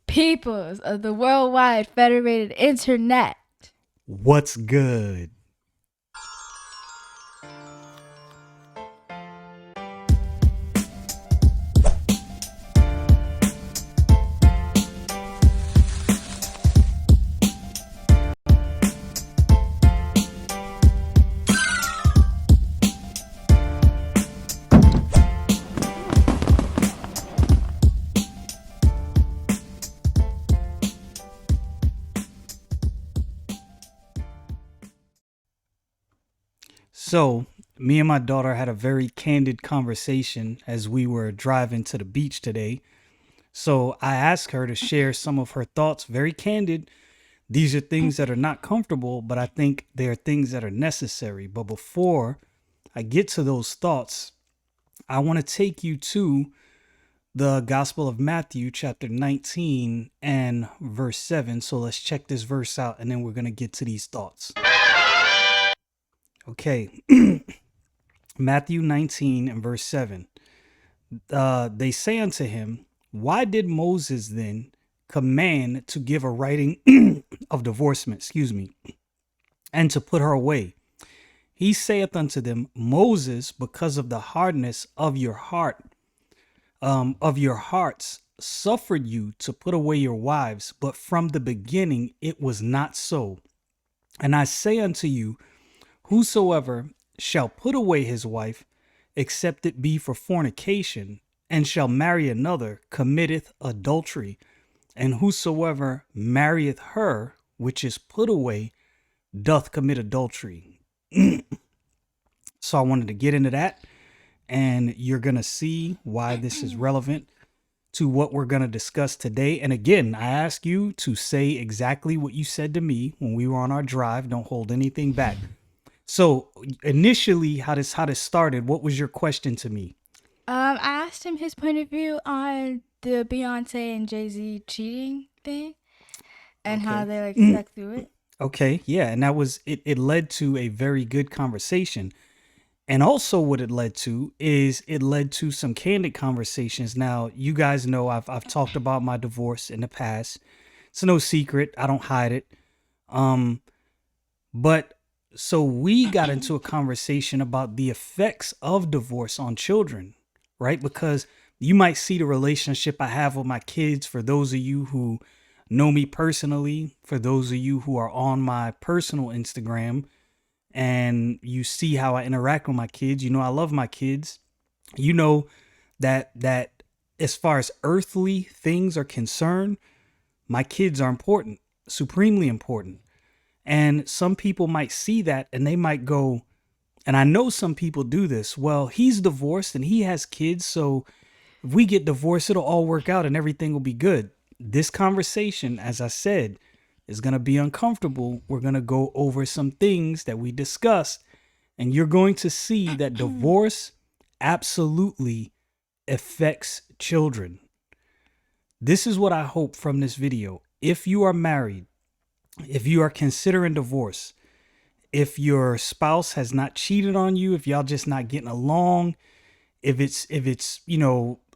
Peoples of the worldwide federated internet. What's good? So, me and my daughter had a very candid conversation as we were driving to the beach today. So, I asked her to share some of her thoughts, very candid. These are things that are not comfortable, but I think they are things that are necessary. But before I get to those thoughts, I want to take you to the Gospel of Matthew, chapter 19 and verse 7. So, let's check this verse out and then we're going to get to these thoughts. Okay. Matthew 19 and verse 7. They say unto him, why did Moses then command to give a writing of divorcement, and to put her away? He saith unto them, Moses, because of the hardness of your hearts, suffered you to put away your wives, but from the beginning it was not so. And I say unto you, whosoever shall put away his wife, except it be for fornication, and shall marry another, committeth adultery. And whosoever marrieth her which is put away, doth commit adultery. So I wanted to get into that, and you're going to see why this is relevant to what we're going to discuss today. And again, I ask you to say exactly what you said to me when we were on our drive. Don't hold anything back. So initially, how this started, what was your question to me? I asked him his point of view on the Beyonce and Jay-Z cheating thing and how they stuck through it. Okay, yeah, and that was it led to a very good conversation. And also what it led to is it led to some candid conversations. Now, you guys know I've talked about my divorce in the past. It's no secret. I don't hide it. But so we got into a conversation about the effects of divorce on children, right? Because you might see the relationship I have with my kids. For those of you who know me personally, for those of you who are on my personal Instagram and you see how I interact with my kids, you know I love my kids. You know that as far as earthly things are concerned, my kids are important, supremely important. And some people might see that and they might go, and I know some people do this, well, he's divorced and he has kids, so if we get divorced, it'll all work out and everything will be good. This conversation, as I said, is going to be uncomfortable. We're going to go over some things that we discussed, and you're going to see that divorce absolutely affects children. This is what I hope from this video. If you are married, if you are considering divorce, if your spouse has not cheated on you, if y'all just not getting along, if it's,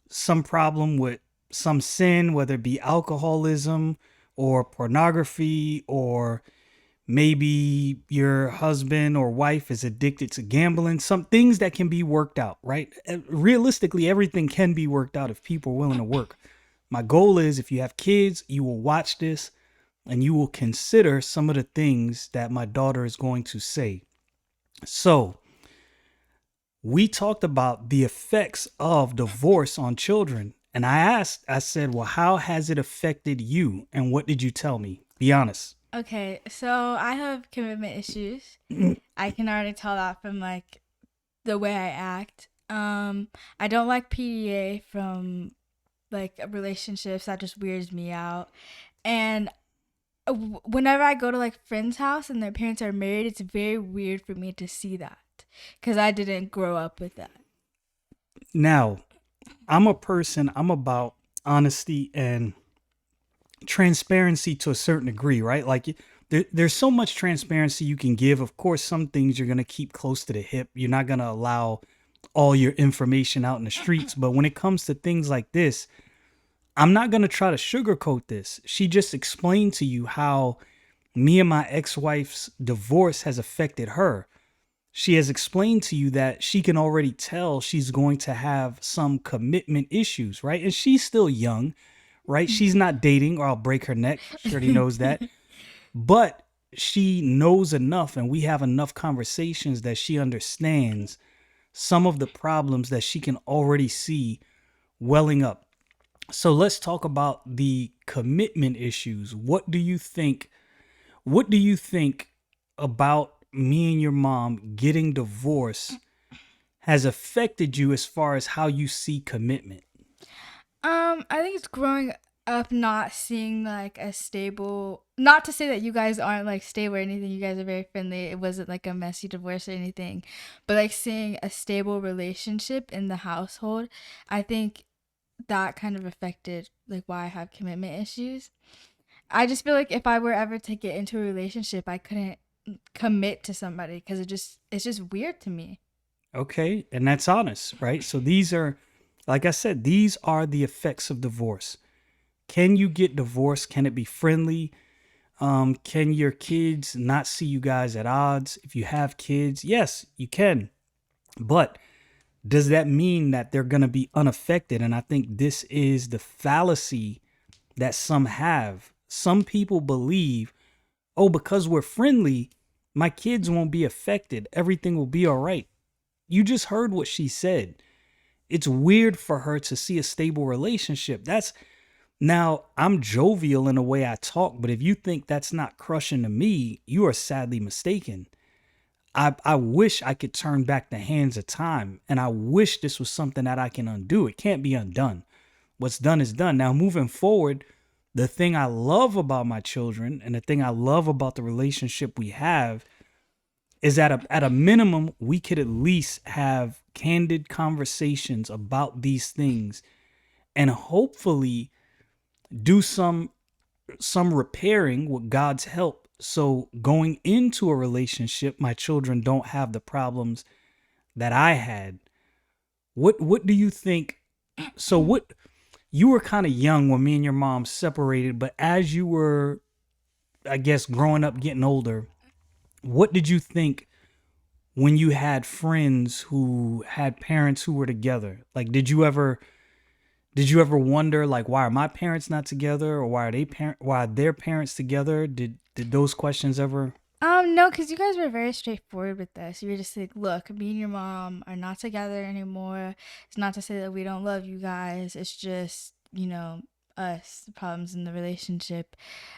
some problem with some sin, whether it be alcoholism or pornography, or maybe your husband or wife is addicted to gambling, some things that can be worked out, right? Realistically, everything can be worked out if people are willing to work. My goal is if you have kids, you will watch this and you will consider some of the things that my daughter is going to say. So, we talked about the effects of divorce on children. And I said, well, how has it affected you? And what did you tell me? Be honest. Okay, so I have commitment issues. I can already tell that from the way I act. I don't like PDA from relationships. That just weirds me out. And whenever I go to friends' house and their parents are married, it's very weird for me to see that because I didn't grow up with that. Now, I'm about honesty and transparency to a certain degree, right? There's so much transparency you can give. Of course, some things you're going to keep close to the hip. You're not going to allow all your information out in the streets. But when it comes to things like this, I'm not going to try to sugarcoat this. She just explained to you how me and my ex-wife's divorce has affected her. She has explained to you that she can already tell she's going to have some commitment issues, right? And she's still young, right? She's not dating or I'll break her neck. She already knows that. But she knows enough and we have enough conversations that she understands some of the problems that she can already see welling up. So let's talk about the commitment issues. What do you think about me and your mom getting divorced has affected you as far as how you see commitment? I think it's growing up not seeing like a stable, not to say that you guys aren't like stable or anything, you guys are very friendly. It wasn't like a messy divorce or anything. But like seeing a stable relationship in the household, I think that kind of affected like why I have commitment issues. I just feel like if I were ever to get into a relationship, I couldn't commit to somebody because it's just weird to me. Okay, and that's honest, right? So these are, like I said, these are the effects of divorce. Can you get divorced? Can it be friendly? Can your kids not see you guys at odds? If you have kids, yes, you can. But does that mean that they're going to be unaffected? And I think this is the fallacy that some have. Some people believe, oh, because we're friendly, my kids won't be affected. Everything will be all right. You just heard what she said. It's weird for her to see a stable relationship. That's now I'm jovial in the way I talk, but if you think that's not crushing to me, you are sadly mistaken. I wish I could turn back the hands of time, and I wish this was something that I can undo. It can't be undone. What's done is done. Now, moving forward, the thing I love about my children and the thing I love about the relationship we have is that at a minimum, we could at least have candid conversations about these things and hopefully do some repairing with God's help. So going into a relationship, my children don't have the problems that I had. What do you think? So what you were kind of young when me and your mom separated, but as you were, I guess, growing up, getting older, what did you think when you had friends who had parents who were together? Like, did you ever wonder like why are my parents not together or why are their parents together? Did those questions ever? No, because you guys were very straightforward with this. You were just like, look, me and your mom are not together anymore. It's not to say that we don't love you guys. It's just, us, the problems in the relationship.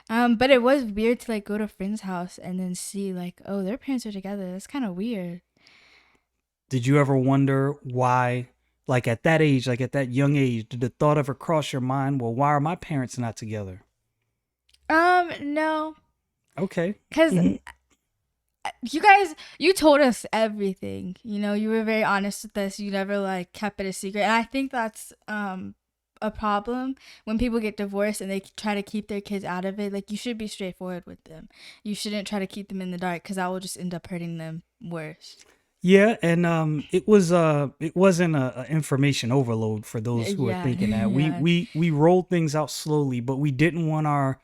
But it was weird to like go to a friend's house and then see like, oh, their parents are together. That's kind of weird. Did you ever wonder why, like at that age, like at that young age, did the thought ever cross your mind? Well, why are my parents not together? No, Okay. because Mhm. you told us everything. You were very honest with us. You never like kept it a secret. And I think that's a problem when people get divorced and they try to keep their kids out of it. Like you should be straightforward with them. You shouldn't try to keep them in the dark because that will just end up hurting them worse. Yeah, and it wasn't a information overload for those who are Yeah, thinking that. We yeah. we we rolled things out slowly, but we didn't want our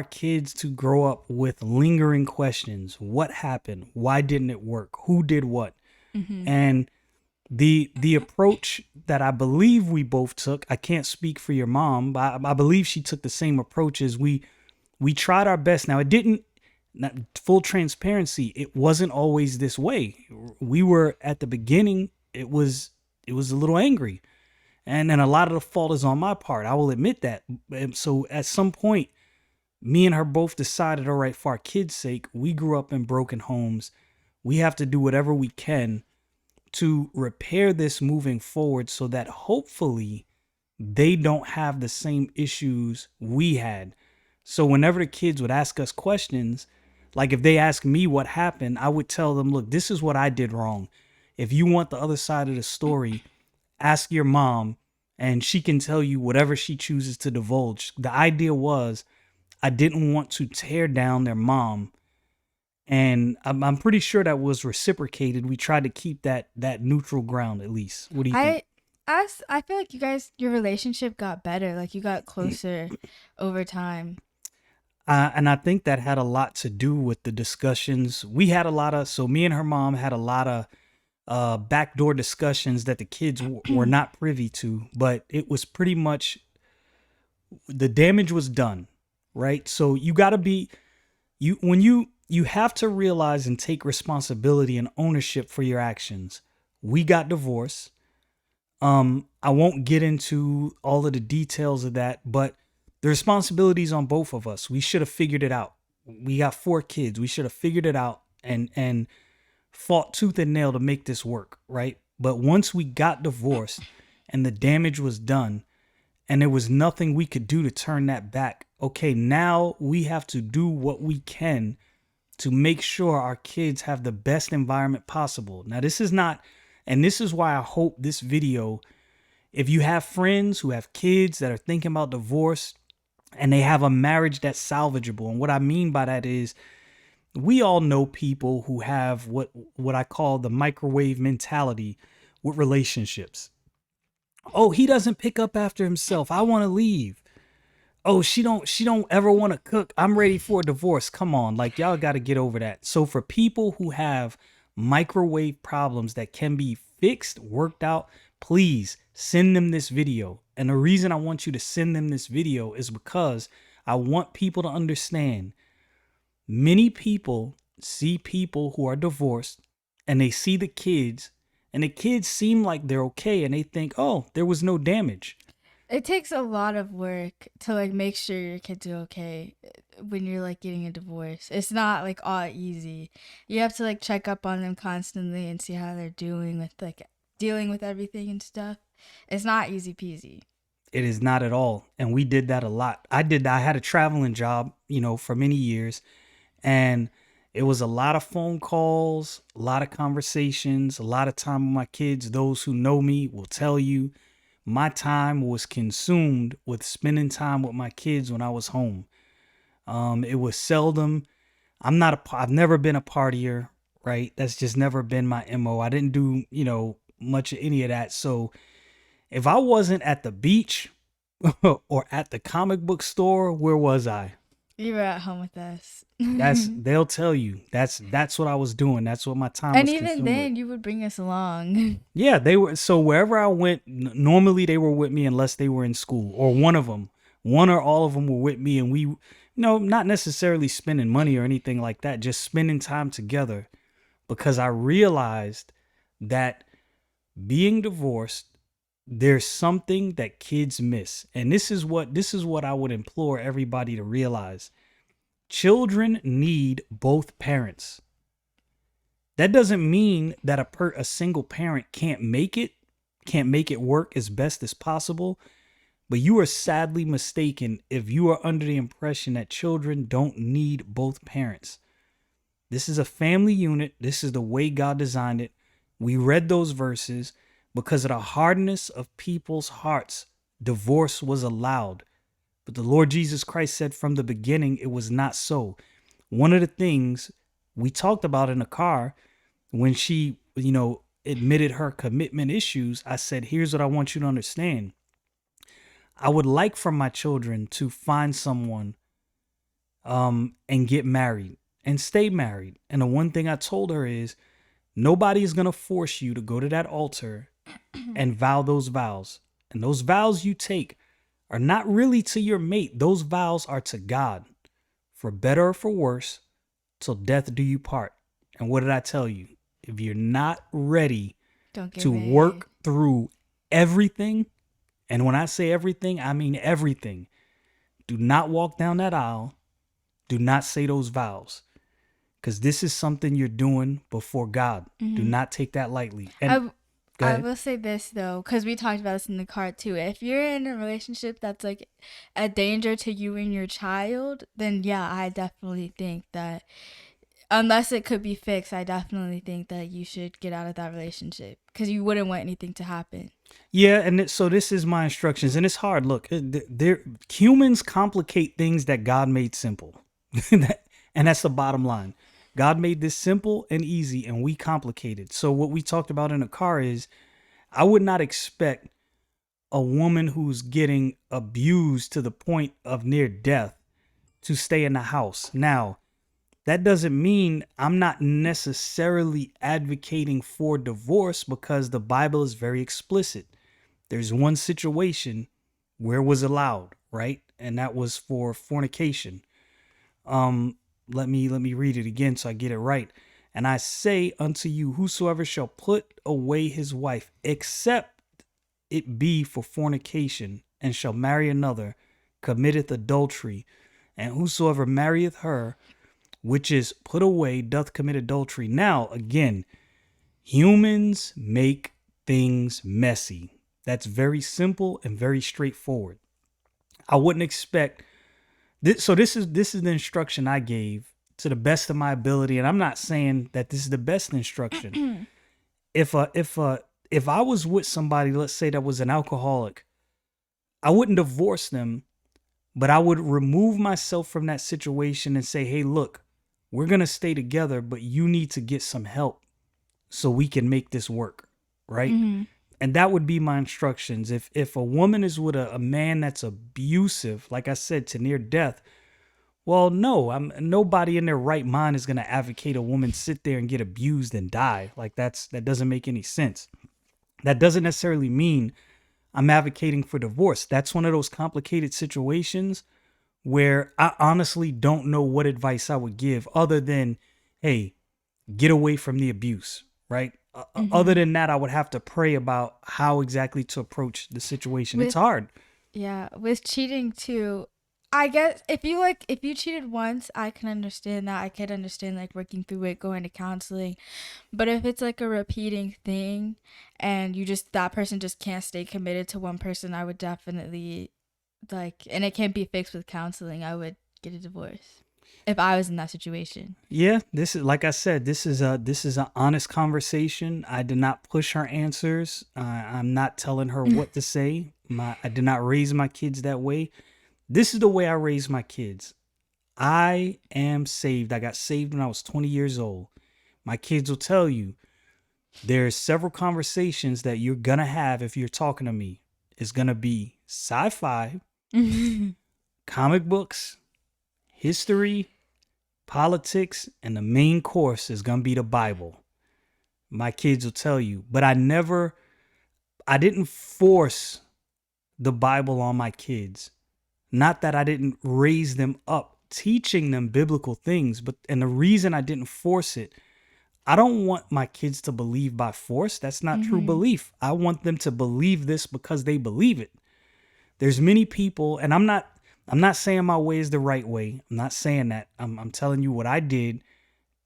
kids to grow up with lingering questions. What happened? Why didn't it work? Who did what? Hmm. And the approach that I believe we both took, I can't speak for your mom, but I believe she took the same approach as we tried our best. Now it didn't, not full transparency, it wasn't always this way. We were at the beginning, it was a little angry. And then a lot of the fault is on my part. I will admit that. And so at some point, me and her both decided, all right, for our kids' sake, we grew up in broken homes. We have to do whatever we can to repair this moving forward so that hopefully they don't have the same issues we had. So whenever the kids would ask us questions, like if they ask me what happened, I would tell them, look, this is what I did wrong. If you want the other side of the story, ask your mom and she can tell you whatever she chooses to divulge. The idea was I didn't want to tear down their mom, and I'm pretty sure that was reciprocated. We tried to keep that neutral ground at least. What do you I think? I feel like your relationship got better. Like you got closer over time. And I think that had a lot to do with the discussions. We had a lot of, so me and her mom had a lot of backdoor discussions that the kids were not privy to, but it was pretty much the damage was done, right? So you got to be, you have to realize and take responsibility and ownership for your actions. We got divorced. I won't get into all of the details of that, but the responsibilities on both of us. We should have figured it out. We got 4 kids. We should have figured it out and fought tooth and nail to make this work, right? But once we got divorced and the damage was done and there was nothing we could do to turn that back, okay, now we have to do what we can to make sure our kids have the best environment possible. Now, this is not, and this is why I hope this video, if you have friends who have kids that are thinking about divorce and they have a marriage that's salvageable, and what I mean by that is we all know people who have what I call the microwave mentality with relationships. Oh, he doesn't pick up after himself. I want to leave. Oh, she don't ever want to cook. I'm ready for a divorce. Come on, like y'all got to get over that. So for people who have microwave problems that can be fixed, worked out, please send them this video. And the reason I want you to send them this video is because I want people to understand many people see people who are divorced and they see the kids and the kids seem like they're okay and they think, oh, there was no damage. It takes a lot of work to like make sure your kids are okay when you're like getting a divorce. It's not like all easy. You have to like check up on them constantly and see how they're doing with like dealing with everything and stuff. It's not easy peasy. It is not at all. And we did that a lot. I had a traveling job, for many years. And it was a lot of phone calls, a lot of conversations, a lot of time with my kids. Those who know me will tell you my time was consumed with spending time with my kids when I was home. It was seldom. I've never been a partier, right? That's just never been my MO. I didn't do, much of any of that. So if I wasn't at the beach or at the comic book store, where was I? You were at home with us. They'll tell you that's what I was doing. That's what my time And was even consumed then, with. you would bring us along. Yeah, they were. So wherever I went, normally they were with me unless they were in school, or one or all of them were with me, and we, not necessarily spending money or anything like that, just spending time together, because I realized that being divorced, there's something that kids miss, and this is what I would implore everybody to realize. Children need both parents. That doesn't mean that a single parent can't make it work as best as possible, but you are sadly mistaken if you are under the impression that children don't need both parents. This is a family unit. This is the way God designed it. We read those verses. Because of the hardness of people's hearts, divorce was allowed. But the Lord Jesus Christ said from the beginning it was not so. One of the things we talked about in the car when she, admitted her commitment issues, I said, here's what I want you to understand. I would like for my children to find someone and get married and stay married. And the one thing I told her is nobody is going to force you to go to that altar and vow those vows. And those vows you take are not really to your mate. Those vows are to God, for better or for worse, till death do you part. And what did I tell you? If you're not ready to work through everything, and when I say everything, I mean everything, do not walk down that aisle. Do not say those vows. Because this is something you're doing before God. Mm-hmm. Do not take that lightly. And I will say this though, because we talked about this in the car too. If you're in a relationship that's like a danger to you and your child, then yeah, I definitely think that unless it could be fixed, I definitely think that you should get out of that relationship because you wouldn't want anything to happen. Yeah, and so this is my instructions, and it's hard. Look, humans complicate things that God made simple, and that's the bottom line. God made this simple and easy, and we complicate it. So what we talked about in the car is I would not expect a woman who's getting abused to the point of near death to stay in the house. Now, that doesn't mean I'm not necessarily advocating for divorce, because the Bible is very explicit. There's one situation where it was allowed, right? And that was for fornication. Let me read it again so I get it right. And I say unto you, whosoever shall put away his wife, except it be for fornication, and shall marry another, committeth adultery. And whosoever marrieth her, which is put away, doth commit adultery. Now, again, humans make things messy. That's very simple and very straightforward. I wouldn't expect this. So this is the instruction I gave to the best of my ability, and I'm not saying that this is the best instruction. If I was with somebody, let's say that was an alcoholic, I wouldn't divorce them, but I would remove myself from that situation and say, hey, look, we're going to stay together, but you need to get some help so we can make this work. Right. And that would be my instructions. If a woman is with a man that's abusive, like I said, to near death, well, no, nobody in their right mind is going to advocate a woman sit there and get abused and die. Like that doesn't make any sense. That doesn't necessarily mean I'm advocating for divorce. That's one of those complicated situations where I honestly don't know what advice I would give other than, hey, get away from the abuse, right? Other than that, I would have to pray about how exactly to approach the situation. It's hard. Yeah, with cheating too. I guess if you cheated once, I can understand that. I could understand like working through it, going to counseling. But if it's like a repeating thing and that person just can't stay committed to one person, I would definitely and it can't be fixed with counseling, I would get a divorce if I was in that situation. Yeah, this is, like I said, this is an honest conversation. I did not push her answers. I'm not telling her what to say. I did not raise my kids that way. This is the way I raised my kids. I am saved. I got saved when I was 20 years old. My kids will tell you there's several conversations that you're going to have if you're talking to me. It's going to be sci-fi, comic books, history, politics, and the main course is going to be the Bible. My kids will tell you, but I didn't force the Bible on my kids. Not that I didn't raise them up teaching them biblical things, and the reason I didn't force it, I don't want my kids to believe by force. That's not true belief. I want them to believe this because they believe it. There's many people, and I'm not saying my way is the right way. I'm not saying that. I'm telling you what I did.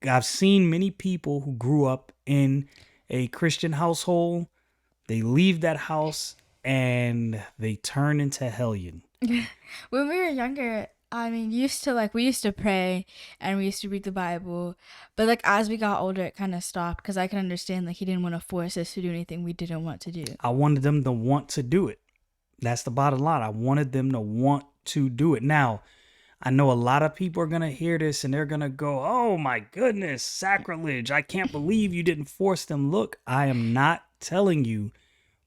I've seen many people who grew up in a Christian household. They leave that house and they turn into hellion. When we were younger, I mean, we used to pray and we used to read the Bible, but like as we got older, it kind of stopped because I can understand like he didn't want to force us to do anything we didn't want to do. I wanted them to want to do it. That's the bottom line. I wanted them to want to do it. Now, I know a lot of people are going to hear this and they're going to go, oh my goodness, sacrilege. I can't believe you didn't force them. Look, I am not telling you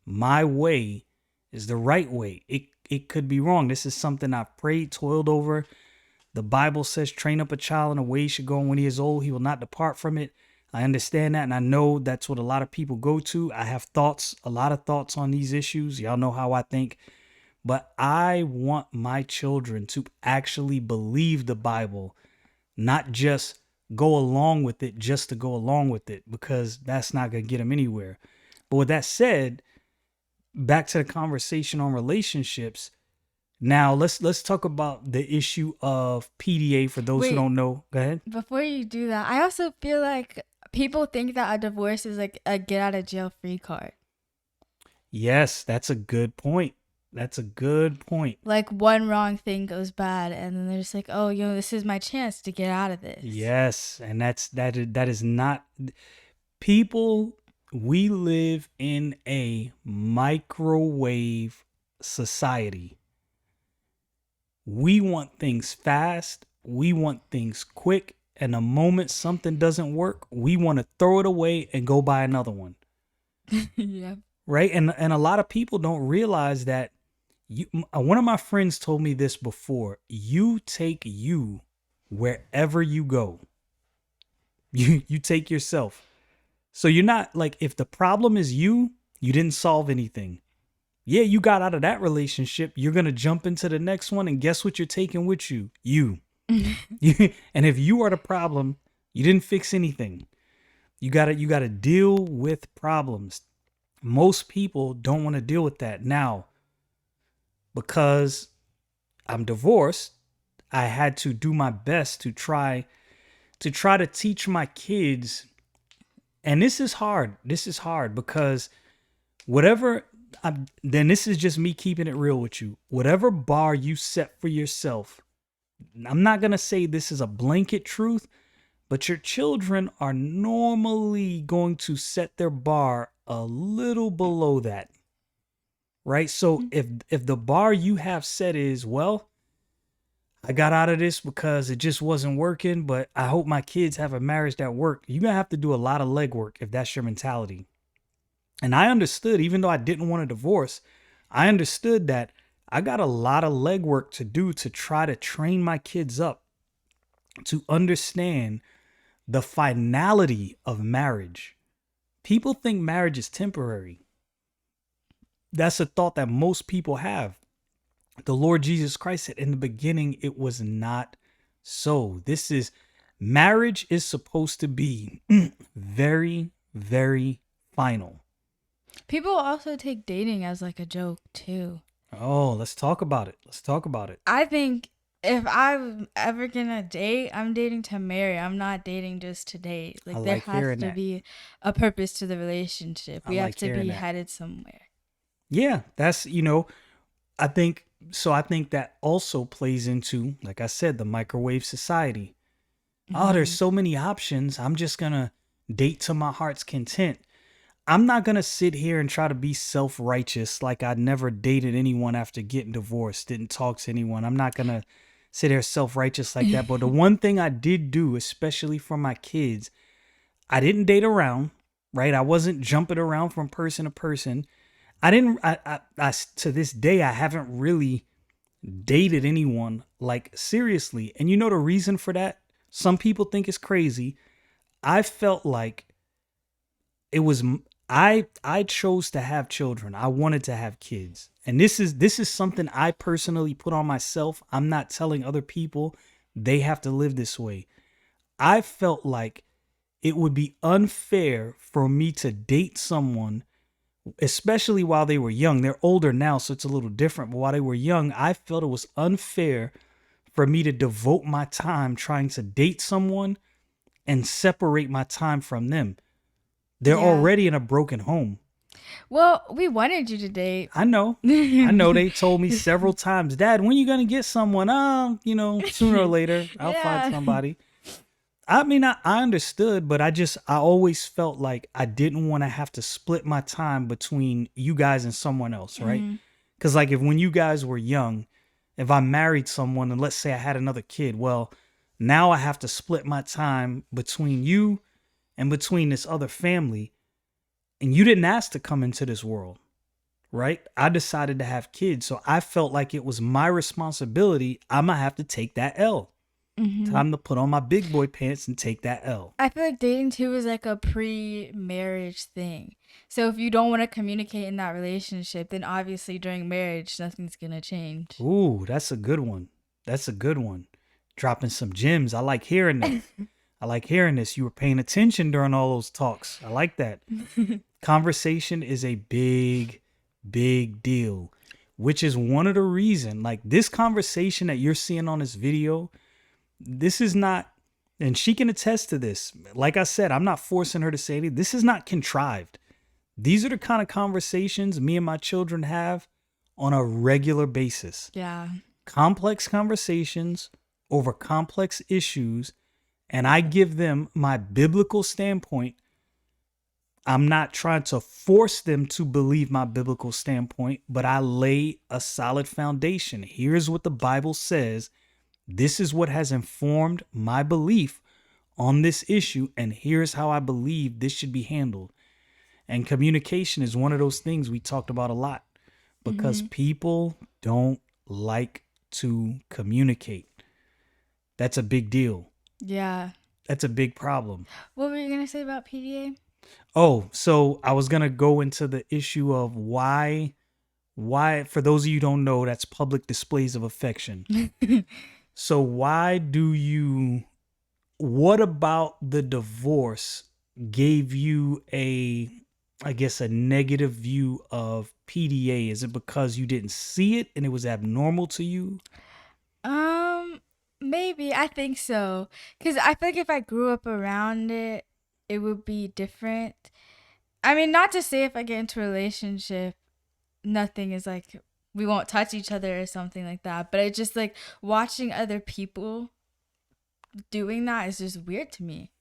my way is the right way. It could be wrong. This is something I've prayed, toiled over. The Bible says, train up a child in a way he should go, and when he is old, he will not depart from it. I understand that, and I know that's what a lot of people go to. I have a lot of thoughts on these issues. Y'all know how I think. But I want my children to actually believe the Bible, not just go along with it just to go along with it, because that's not going to get them anywhere. But with that said, back to the conversation on relationships. Now let's talk about the issue of PDA for those who don't know. Go ahead. Before you do that, I also feel like people think that a divorce is like a get out of jail free card. Yes, that's a good point. That's a good point. Like one wrong thing goes bad and then they're just like, oh, this is my chance to get out of this. Yes, and that is not people. We live in a microwave society. We want things fast. We want things quick. And the moment something doesn't work, we want to throw it away and go buy another one. Yeah. right? And a lot of people don't realize that one of my friends told me this before. You take you wherever you go. You take yourself. So you're not like, if the problem is you didn't solve anything. Yeah, you got out of that relationship. You're going to jump into the next one. And guess what you're taking with you? You. And if you are the problem, you didn't fix anything. You gotta deal with problems. Most people don't want to deal with that. Now, because I'm divorced, I had to do my best to try to teach my kids. And this is hard. This is hard because whatever then this is just me keeping it real with you. Whatever bar you set for yourself, I'm not going to say this is a blanket truth, but your children are normally going to set their bar a little below that. Right? So if the bar you have set is, well, I got out of this because it just wasn't working, but I hope my kids have a marriage that work. You're going to have to do a lot of legwork if that's your mentality. And I understood, even though I didn't want a divorce, I understood that I got a lot of legwork to do to try to train my kids up to understand the finality of marriage. People think marriage is temporary. That's a thought that most people have. The Lord Jesus Christ said in the beginning, it was not so. Marriage is supposed to be very, very final. People also take dating as like a joke too. Oh, let's talk about it. I think if I'm ever gonna date, I'm dating to marry. I'm not dating just to date. Like there has to be a purpose to the relationship. We have to be headed somewhere. Yeah, that's, I think that also plays into, like I said, the microwave society. Mm-hmm. Oh, there's so many options. I'm just gonna date to my heart's content. I'm not going to sit here and try to be self-righteous like I never dated anyone after getting divorced, didn't talk to anyone. I'm not going to sit there self-righteous like that. But the one thing I did do, especially for my kids, I didn't date around, right? I wasn't jumping around from person to person. I to this day, I haven't really dated anyone like seriously. And you know the reason for that? Some people think it's crazy. I felt like it was, I chose to have children. I wanted to have kids. And this is something I personally put on myself. I'm not telling other people they have to live this way. I felt like it would be unfair for me to date someone, especially while they were young. They're older now, so it's a little different. But while they were young, I felt it was unfair for me to devote my time trying to date someone and separate my time from them. They're already in a broken home. Well, we wanted you to date. I know. They told me several times, Dad, when you going to get someone? Sooner or later, I'll find somebody. I mean, I understood, but I always felt like I didn't want to have to split my time between you guys and someone else, right? Because like when you guys were young, if I married someone and let's say I had another kid, well, now I have to split my time between you and between this other family. And you didn't ask to come into this world, right? I decided to have kids. So I felt like it was my responsibility. I'm going to have to take that L. Mm-hmm. Time to put on my big boy pants and take that L. I feel like dating too is like a pre-marriage thing. So if you don't want to communicate in that relationship, then obviously during marriage, nothing's going to change. Ooh, that's a good one. Dropping some gems. I like hearing that. You were paying attention during all those talks. I like that. Conversation is a big, big deal, which is one of the reasons, like this conversation that you're seeing on this video, this is not, and she can attest to this. Like I said, I'm not forcing her to say anything. This is not contrived. These are the kind of conversations me and my children have on a regular basis. Yeah. Complex conversations over complex issues. And I give them my biblical standpoint. I'm not trying to force them to believe my biblical standpoint, but I lay a solid foundation. Here's what the Bible says. This is what has informed my belief on this issue, and here's how I believe this should be handled. And communication is one of those things we talked about a lot because Mhm. people don't like to communicate. That's a big deal. Yeah. That's a big problem. What were you gonna say about PDA? Oh, so I was going to go into the issue of why for those of you who don't know, that's public displays of affection. So why do you what about the divorce gave you a I guess a negative view of PDA? Is it because you didn't see it and it was abnormal to you? Um, Maybe I think so. Cause I feel like if I grew up around it, it would be different. I mean, not to say if I get into a relationship, nothing is like we won't touch each other or something like that. But it's just like watching other people doing that is just weird to me.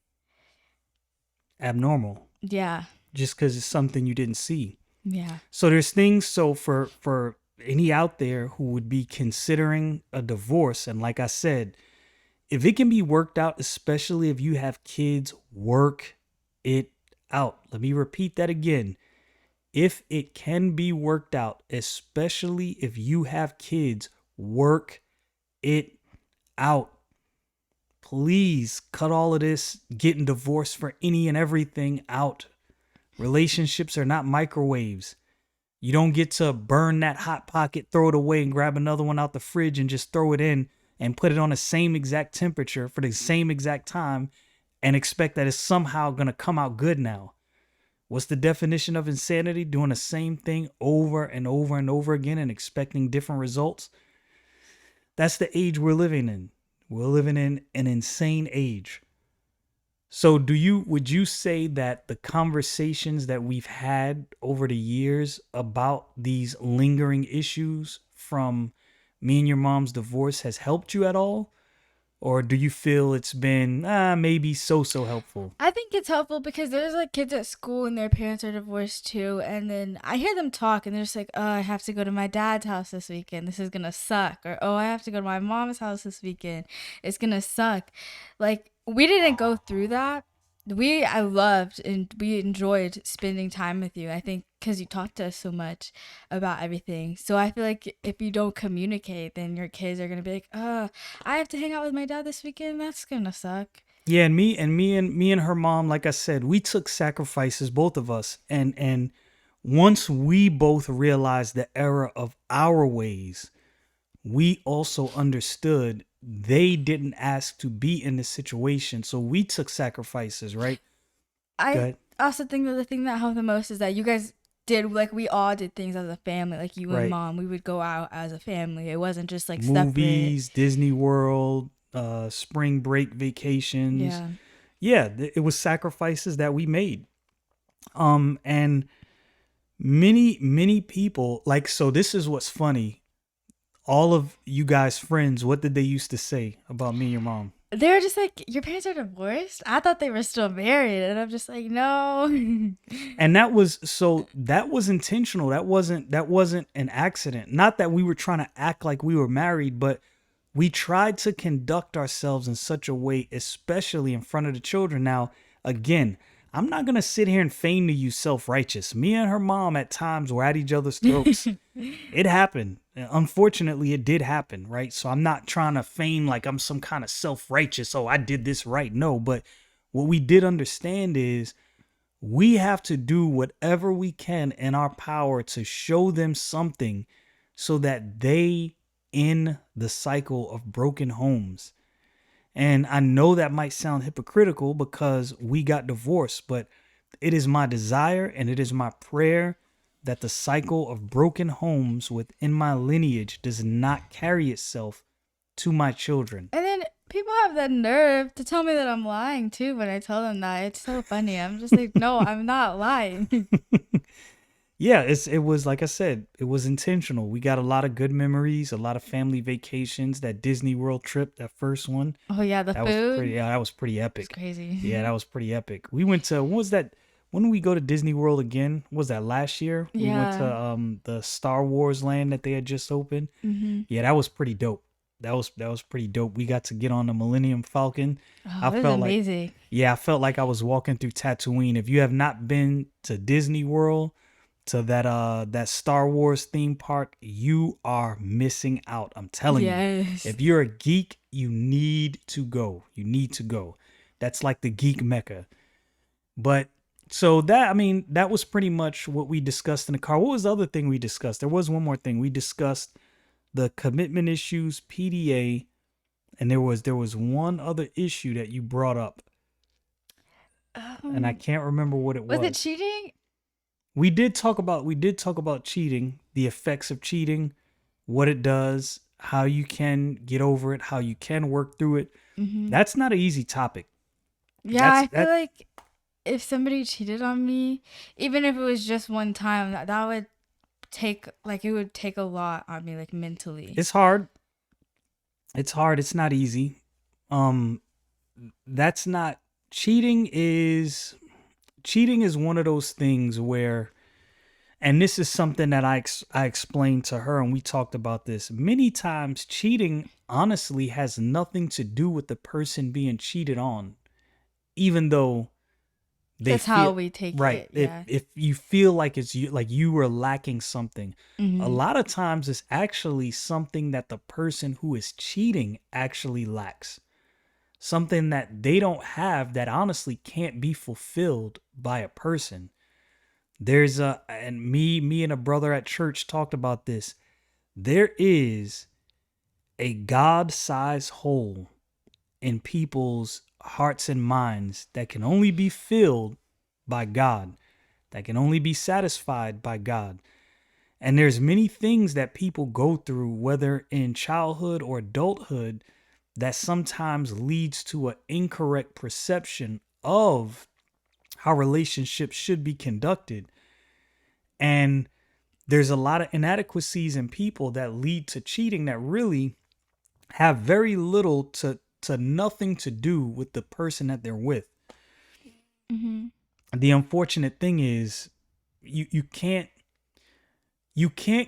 Abnormal Yeah. just because it's something you didn't see. Yeah. So there's things. So for any out there who would be considering a divorce, and like I said, if it can be worked out, especially if you have kids, work it out. Let me repeat that again. If it can be worked out, especially if you have kids, work it out. Please cut all of this getting divorced for any and everything out. Relationships are not microwaves. You don't get to burn that hot pocket, throw it away, and grab another one out the fridge and just throw it in and put it on the same exact temperature for the same exact time and expect that it's somehow going to come out good now. What's the definition of insanity? Doing the same thing over and over and over again and expecting different results? That's the age we're living in. We're living in an insane age. So would you say that the conversations that we've had over the years about these lingering issues from me and your mom's divorce has helped you at all? Or do you feel it's been maybe so helpful? I think it's helpful because there's like kids at school and their parents are divorced too. And then I hear them talk and they're just like, oh, I have to go to my dad's house this weekend. This is going to suck. Or, oh, I have to go to my mom's house this weekend. It's going to suck. Like, we didn't go through that. I loved and we enjoyed spending time with you. I think because you talked to us so much about everything. So I feel like if you don't communicate, then your kids are going to be like, I have to hang out with my dad this weekend. That's going to suck. Yeah, and me and her mom, like I said, we took sacrifices, both of us. And once we both realized the error of our ways, we also understood they didn't ask to be in this situation. So we took sacrifices, right? Go I ahead. also think that the thing that helped the most is that you guys did like we all did things as a family. Like you and Right. mom, we would go out as a family. It wasn't just like separate. Movies, Disney World, spring break vacations. Yeah. Yeah, it was sacrifices that we made. And many people like, so this is what's funny. All of you guys friends, what did they used to say about me and your mom? They were just like, your parents are divorced? I thought they were still married. And I'm just like, no. And that was intentional. That wasn't an accident. Not that we were trying to act like we were married, but we tried to conduct ourselves in such a way, especially in front of the children. Now, again, I'm not going to sit here and feign to you self-righteous. Me and her mom at times were at each other's throats. It happened. Unfortunately, it did happen, right? So I'm not trying to feign like I'm some kind of self-righteous, oh, I did this right. No, but what we did understand is we have to do whatever we can in our power to show them something so that they end the cycle of broken homes. And I know that might sound hypocritical because we got divorced, but it is my desire and it is my prayer that the cycle of broken homes within my lineage does not carry itself to my children. And then people have the nerve to tell me that I'm lying too when I tell them that. It's so funny. I'm just like, no, I'm not lying. Yeah, it was like I said, it was intentional. We got a lot of good memories, a lot of family vacations. That Disney World trip, that first one, Oh yeah, the that was food. pretty. Yeah, that was pretty It's epic. crazy. Yeah, that was pretty epic. We went to what was that? When did we go to Disney World again? What was that last year? We went to Yeah. the Star Wars land that they had just opened. Mm-hmm. Yeah, that was pretty dope. that was pretty dope. We got to get on the Millennium Falcon. Oh, I it was felt like amazing. yeah, I felt like I was walking through Tatooine. If you have not been to Disney World, to that Star Wars theme park, you are missing out. I'm telling you. Yes. If you're a geek, you need to go. You need to go. That's like the geek mecca. But so that I mean, that was pretty much what we discussed in the car. What was the other thing we discussed? There was one more thing. We discussed the commitment issues, PDA, and there was one other issue that you brought up, and I Um, can't remember what it was it was. cheating? We did talk about cheating, the effects of cheating, what it does, how you can get over it, how you can work through it. Mm-hmm. That's not an easy topic. Yeah, That's I feel that like if somebody cheated on me, even if it was just one time, that would take like it would take a lot on me, like mentally. it's hard. It's hard. It's not easy. Um that's not cheating is one of those things where, and this is something that I explained to her, and we talked about this many times. Cheating honestly has nothing to do with the person being cheated on, even though they That's how feel we take right. it. If Yeah. if you feel like it's you, like you were lacking something, a Mm-hmm. lot of times it's actually something that the person who is cheating actually lacks. Something that they don't have that honestly can't be fulfilled by a person. And me and a brother at church talked about this. There is a God-sized hole in people's hearts and minds that can only be filled by God, that can only be satisfied by God. And there's many things that people go through, whether in childhood or adulthood, that sometimes leads to an incorrect perception of how relationships should be conducted. And there's a lot of inadequacies in people that lead to cheating that really have very little to nothing to do with the person that they're with. Mm-hmm. The unfortunate thing is you can't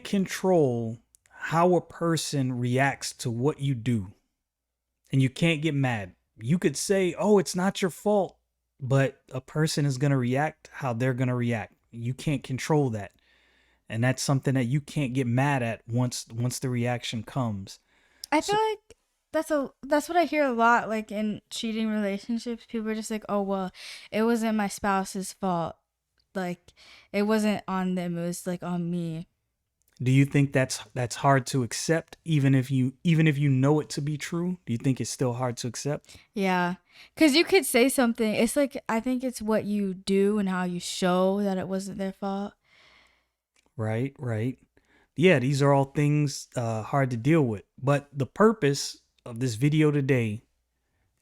control how a person reacts to what you do, and you can't get mad. You could say, "Oh, it's not your fault," but a person is going to react how they're going to react. You can't control that. And that's something that you can't get mad at once the reaction comes. I feel So like that's what I hear a lot, like in cheating relationships. People are just like, "Oh well, it wasn't my spouse's fault. Like it wasn't on them. It was like on me." do you think that's hard to accept, even if you know it to be true? Do you think it's still hard to accept? Yeah, because you could say something. It's like I think it's what you do and how you show that it wasn't their fault. Right, right. Yeah, these are all things hard to deal with. But the purpose of this video today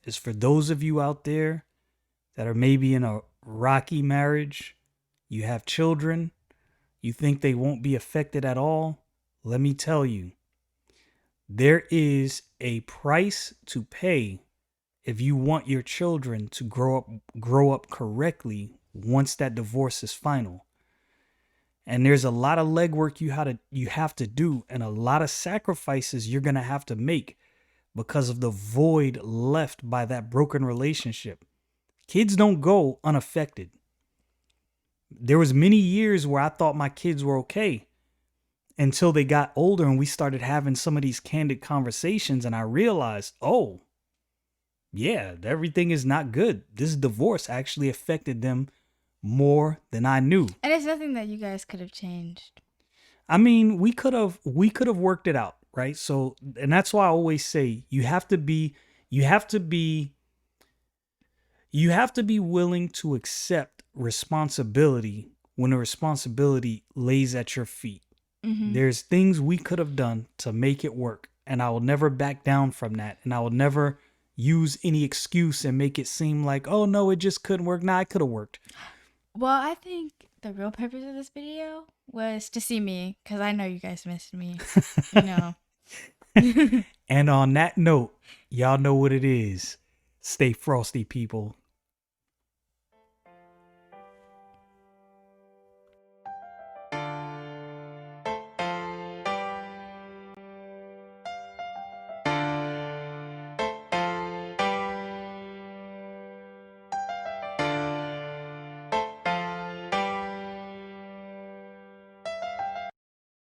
is for those of you out there that are maybe in a rocky marriage, you have children, you think they won't be affected at all. Let me tell you, there is a price to pay if you want your children to grow up correctly once that divorce is final. And there's a lot of legwork you have to do, and a lot of sacrifices you're going to have to make because of the void left by that broken relationship. Kids don't go unaffected. There was many years where I thought my kids were okay until they got older and we started having some of these candid conversations, and I realized, "Oh, yeah, everything is not good. This divorce actually affected them more than I knew." And it's nothing that you guys could have changed. I mean, we could have worked it out, right? So, and that's why I always say you have to be you have to be willing to accept responsibility when the responsibility lays at your feet. Mm-hmm. There's things we could have done to make it work, and I will never back down from that, and I will never use any excuse and make it seem like, "Oh no, it just couldn't work." Nah, it could have worked. Well, I think the real purpose of this video was to see me, because I know you guys missed me. You know. And on that note, y'all know what it is. Stay frosty, people.